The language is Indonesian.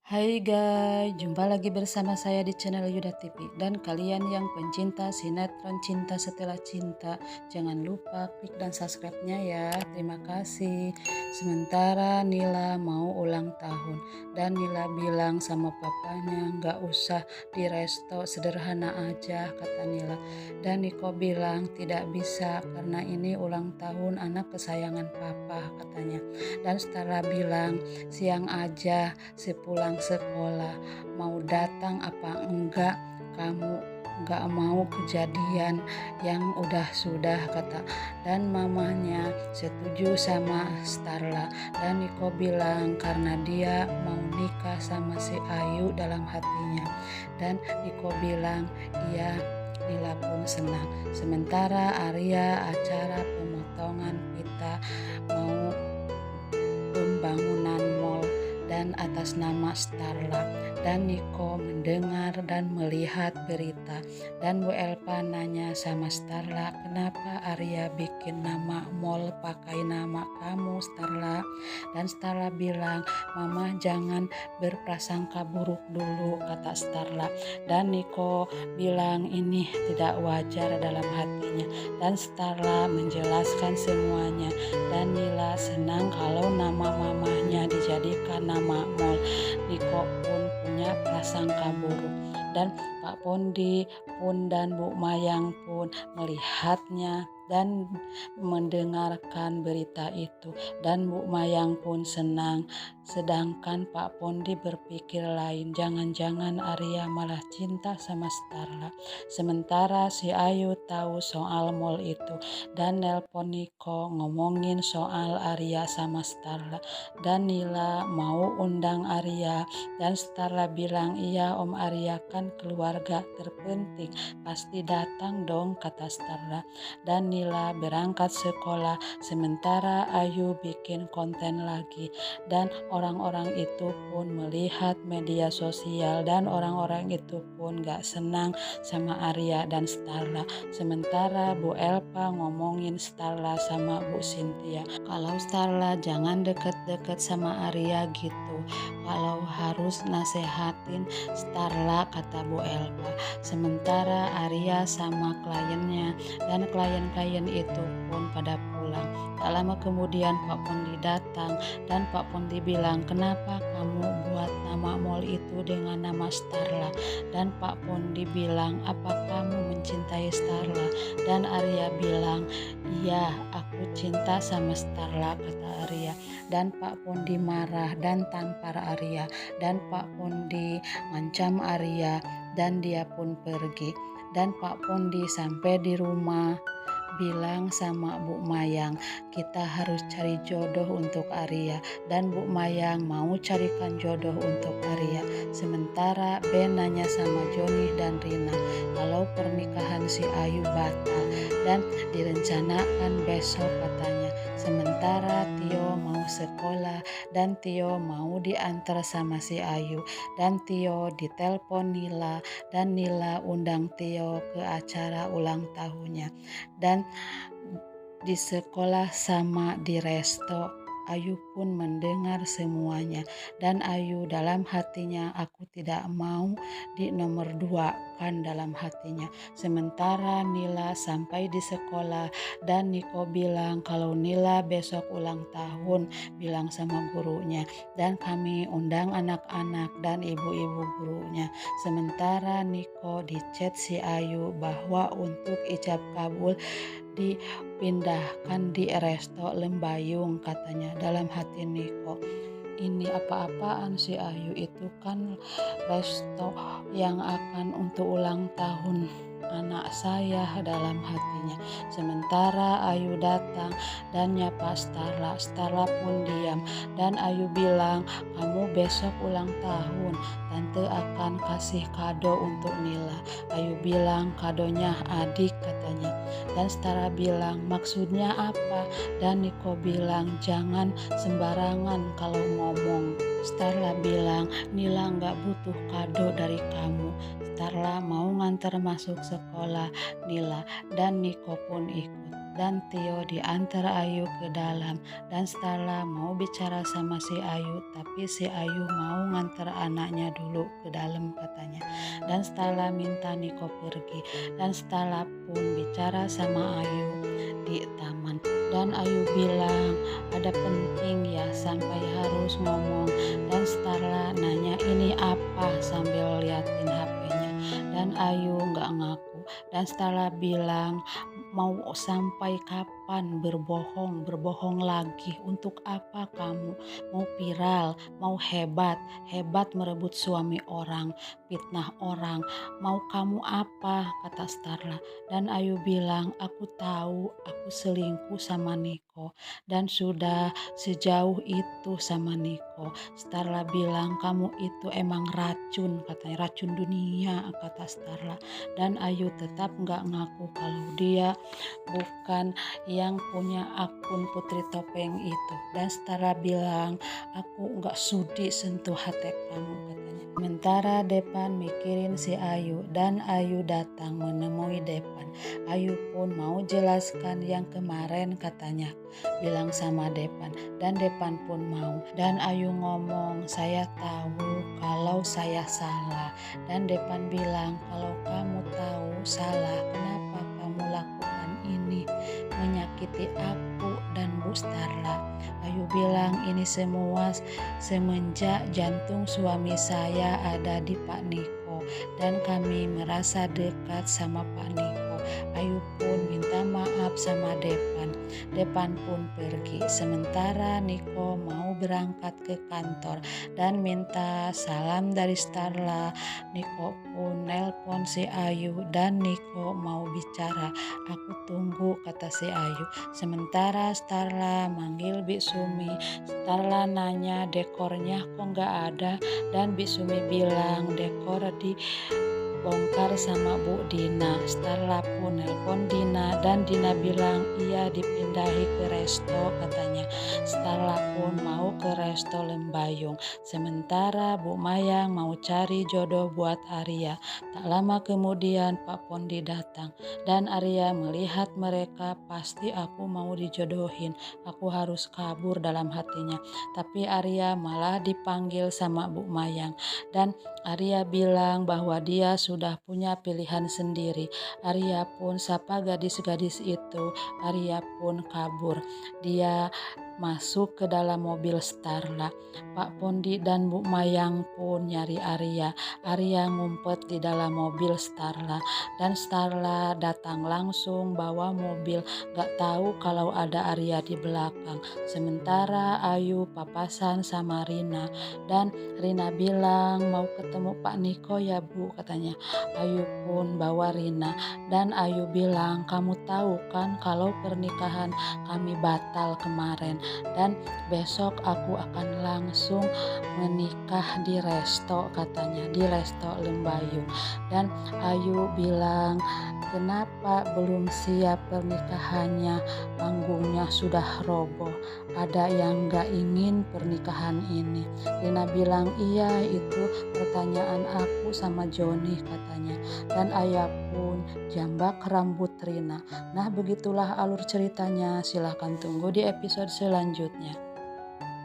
Hai guys, jumpa lagi bersama saya di channel Yuda TV. Dan kalian yang pencinta sinetron Cinta Setelah Cinta, jangan lupa klik dan subscribe-nya ya. Terima kasih. Sementara Nila mau ulang tahun dan Nila bilang sama papanya nggak usah di resto, sederhana aja kata Nila. Dan Niko bilang tidak bisa karena ini ulang tahun anak kesayangan papa katanya. Dan Stella bilang siang aja sepulang sekolah, mau datang apa enggak, kamu enggak mau kejadian yang sudah kata. Dan mamanya setuju sama Starla, dan Niko bilang karena dia mau nikah sama si Ayu dalam hatinya. Dan Niko bilang iya, Lila pun senang. Sementara Arya acara pemotongan pita mau pembangunan mall dan atas nama Starla. Dan Niko mendengar dan melihat berita, dan Bu Elpa nanya sama Starla, kenapa Arya bikin nama mall pakai nama kamu Starla? Dan Starla bilang, mama jangan berprasangka buruk dulu kata Starla. Dan Niko bilang ini tidak wajar dalam hatinya, dan Starla menjelaskan semuanya. Dan Nila senang kalau nama mamanya dijadikan nama mall. Niko pun punya prasangka buruk, dan Pak Pondi pun dan Bu Mayang pun melihatnya dan mendengarkan berita itu, dan Bu Mayang pun senang. Sedangkan Pak Pondi berpikir lain, jangan-jangan Arya malah cinta sama Starla. Sementara si Ayu tahu soal mall itu dan nelpon Niko ngomongin soal Arya sama Starla. Dan Nila mau undang Arya, dan Starla bilang iya Om Arya kan keluarga terpenting, pasti datang dong kata Starla. Dan Nila berangkat sekolah, sementara Ayu bikin konten lagi, dan orang-orang itu pun melihat media sosial, dan orang-orang itu pun gak senang sama Arya dan Starla. Sementara Bu Elpa ngomongin Starla sama Bu Cynthia, kalau Starla jangan deket-deket sama Arya gitu, kalau harus nasehatin Starla kata Bu Elpa. Sementara Arya sama kliennya dan klien-klien itu pun pada pulang. Tak lama kemudian Pak Pondi datang, dan Pak Pondi bilang kenapa kamu buat nama mall itu dengan nama Starla. Dan Pak Pondi bilang apa kamu mencintai Starla? Dan Arya bilang iya aku cinta sama Starla kata Arya. Dan Pak Pondi marah dan tampar Arya, dan Pak Pondi ngancam Arya dan dia pun pergi. Dan Pak Pondi sampai di rumah bilang sama Bu Mayang, kita harus cari jodoh untuk Arya, dan Bu Mayang mau carikan jodoh untuk Arya. Sementara Ben nanya sama Joni dan Rina kalau pernikahan si Ayu batal dan direncanakan besok katanya. Sementara Tio mau sekolah dan Tio mau diantar sama si Ayu, dan Tio ditelepon Nila, dan Nila undang Tio ke acara ulang tahunnya. Dan di sekolah sama di resto, Ayu pun mendengar semuanya, dan Ayu dalam hatinya aku tidak mau di nomor 2 kan dalam hatinya. Sementara Nila sampai di sekolah, dan Niko bilang kalau Nila besok ulang tahun, bilang sama gurunya, dan kami undang anak-anak dan ibu-ibu gurunya. Sementara Niko di chat si Ayu bahwa untuk ijab kabul dipindahkan di resto Lembayung katanya. Dalam hati Niko, ini apa-apaan si Ayu, itu kan resto yang akan untuk ulang tahun anak saya dalam hatinya. Sementara Ayu datang dan nyapa Starla. Starla pun diam, dan Ayu bilang kamu besok ulang tahun, tante akan kasih kado untuk Nila. Ayu bilang kadonya adik katanya. Dan Starla bilang maksudnya apa? Dan Niko bilang jangan sembarangan kalau ngomong. Starla bilang Nila nggak butuh kado dari kamu. Starla mau nganter masuk sekolah Nila, dan Niko pun ikut. Dan Tio diantar Ayu ke dalam, dan Starla mau bicara sama si Ayu, tapi si Ayu mau ngantar anaknya dulu ke dalam katanya. Dan Starla minta Niko pergi, dan Starla pun bicara sama Ayu di taman. Dan Ayu bilang ada penting ya sampai harus ngomong. Dan Starla nanya ini apa sambil liatin HP-nya. Dan Ayu nggak ngaku. Dan Starla bilang mau sampai kapan berbohong lagi, untuk apa kamu mau viral, mau hebat merebut suami orang, fitnah orang, mau kamu apa, kata Starla. Dan Ayu bilang aku tahu aku selingkuh sama Niko dan sudah sejauh itu sama Niko. Starla bilang kamu itu emang racun, katanya racun dunia, kata Starla. Dan Ayu tetap nggak ngaku kalau dia bukan yang punya akun Putri Topeng itu. Dan Starla bilang aku nggak sudi sentuh hati kamu, katanya. Sementara Depan mikirin si Ayu, dan Ayu datang menemui Depan. Ayu pun mau jelaskan yang kemarin katanya, bilang sama Depan, dan Depan pun mau. Dan Ayu ngomong saya tahu kalau saya salah. Dan Depan bilang kalau kamu tahu salah kenapa kamu lakukan ini, menyakiti aku dan Bu Starla. Ayu bilang ini semua semenjak jantung suami saya ada di Pak Niko dan kami merasa dekat sama Pak Niko. Ayu pun minta maaf sama Depan. Depan pun pergi. Sementara Niko mau berangkat ke kantor dan minta salam dari Starla. Niko pun nelpon si Ayu dan Niko mau bicara. Aku tunggu, kata si Ayu. Sementara Starla manggil Bik Sumi. Starla nanya dekornya kok nggak ada, dan Bik Sumi bilang dekor dibongkar sama Bu Dina. Starla pun nelpon Dina dan Dina bilang iya dipindahi ke resto katanya. Starla pun mau ke resto Lembayung. Sementara Bu Mayang mau cari jodoh buat Arya. Tak lama kemudian Pak Pondi datang dan Arya melihat mereka, pasti aku mau dijodohin. Aku harus kabur dalam hatinya. Tapi Arya malah dipanggil sama Bu Mayang dan Arya bilang bahwa dia sudah punya pilihan sendiri. Arya pun sapa gadis-gadis itu. Arya pun kabur. Dia masuk ke dalam mobil Starla. Pak Pondi dan Bu Mayang pun nyari Arya. Arya ngumpet di dalam mobil Starla dan Starla datang langsung bawa mobil, gak tahu kalau ada Arya di belakang. Sementara Ayu papasan sama Rina dan Rina bilang mau ketemu Pak Niko ya Bu, katanya. Ayu pun bawa Rina dan Ayu bilang kamu tahu kan kalau pernikahan kami batal kemarin dan besok aku akan langsung menikah di resto, katanya, di resto Lembayung. Dan Ayu bilang kenapa belum siap pernikahannya, panggungnya sudah roboh, ada yang gak ingin pernikahan ini. Rina bilang iya itu pertanyaan aku sama Joni, katanya. Dan Ayah pun jambak rambut Rina. Nah begitulah alur ceritanya, silahkan tunggu di episode selanjutnya.